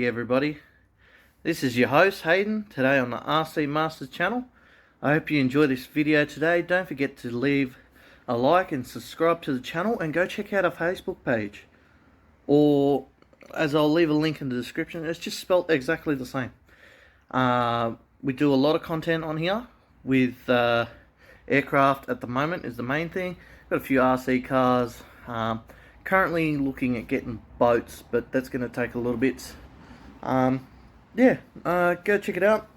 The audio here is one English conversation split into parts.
G'day everybody, this is your host Hayden, today on the RC Masters channel. I hope you enjoy this video today. Don't forget to leave a like and subscribe to the channel, and go check out our Facebook page, or as I'll leave a link in the description. It's just spelt exactly the same. We do a lot of content on here with aircraft. At the moment is the main thing. Got a few RC cars. Currently looking at getting boats, but that's going to take a little bit. Go check it out.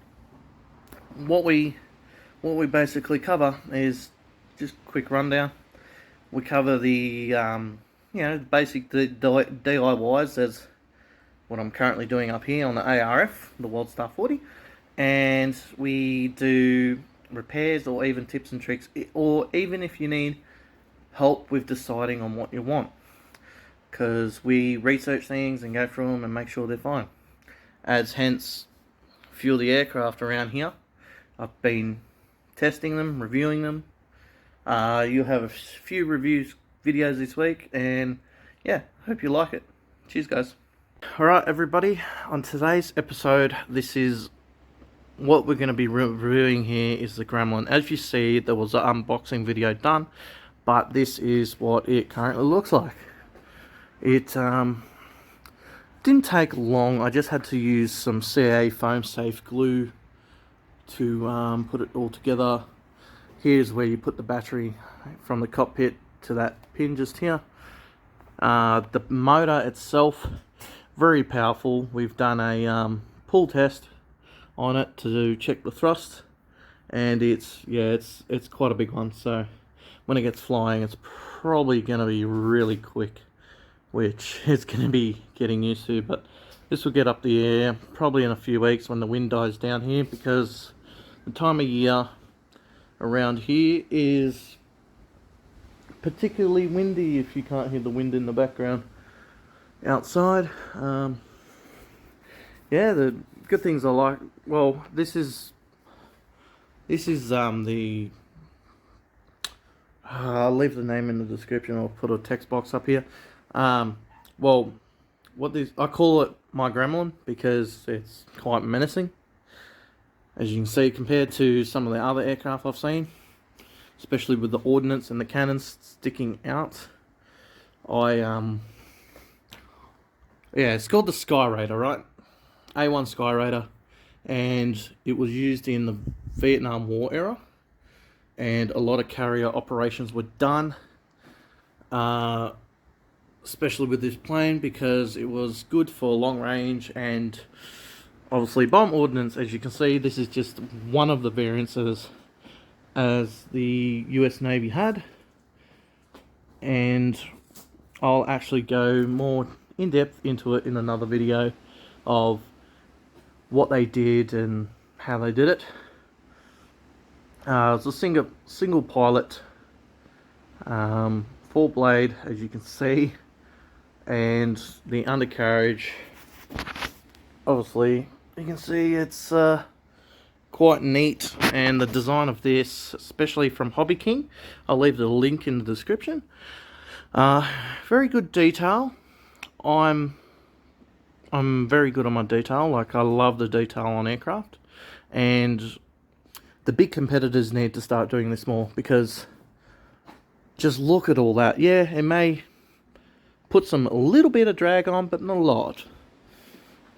What we basically cover is just a quick rundown. We cover the basic DIYs. That's what I'm currently doing up here on the ARF, the WildStar 40, and we do repairs or even tips and tricks, or even if you need help with deciding on what you want, because we research things and go through them and make sure they're fine. As hence a few of the aircraft around here, I've been testing them, reviewing them. You'll have a few reviews videos this week, and yeah, hope you like it. Cheers guys. Alright everybody, on today's episode, this is what we're going to be reviewing here is the Gremlin. As you see, there was an unboxing video done, but this is what it currently looks like. It didn't take long. I just had to use some CA foam safe glue to put it all together. Here's where you put the battery from the cockpit to that pin just here. The motor itself, very powerful. We've done a pull test on it to check the thrust, and it's quite a big one. So when it gets flying, it's probably going to be really quick, which it's going to be getting used to. But this will get up the air probably in a few weeks when the wind dies down here, because the time of year around here is particularly windy, if you can't hear the wind in the background outside. The good things I like, well, this is the I'll leave the name in the description. I'll put a text box up here. I call it my Gremlin because it's quite menacing, as you can see, compared to some of the other aircraft I've seen, especially with the ordnance and the cannons sticking out. It's called the Skyraider, right? A1 Skyraider, and it was used in the Vietnam War era, and a lot of carrier operations were done, especially with this plane, because it was good for long range and obviously bomb ordnance. As you can see, this is just one of the variances as the US Navy had, and I'll actually go more in depth into it in another video of what they did and how they did it. It's a single pilot, 4-blade, as you can see, and the undercarriage, obviously you can see it's quite neat. And the design of this, especially from Hobby King, I'll leave the link in the description. Very good detail. I'm very good on my detail. Like, I love the detail on aircraft, and the big competitors need to start doing this more, because just look at all that. Yeah, it may put a little bit of drag on, but not a lot.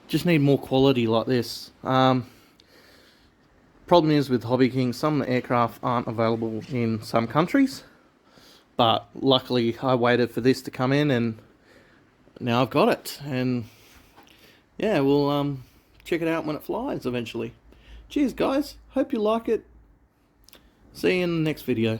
Just need more quality like this. Problem is with Hobby King, some of the aircraft aren't available in some countries, but luckily I waited for this to come in, and now I've got it. And yeah, we'll check it out when it flies eventually. Cheers guys, hope you like it. See you in the next video.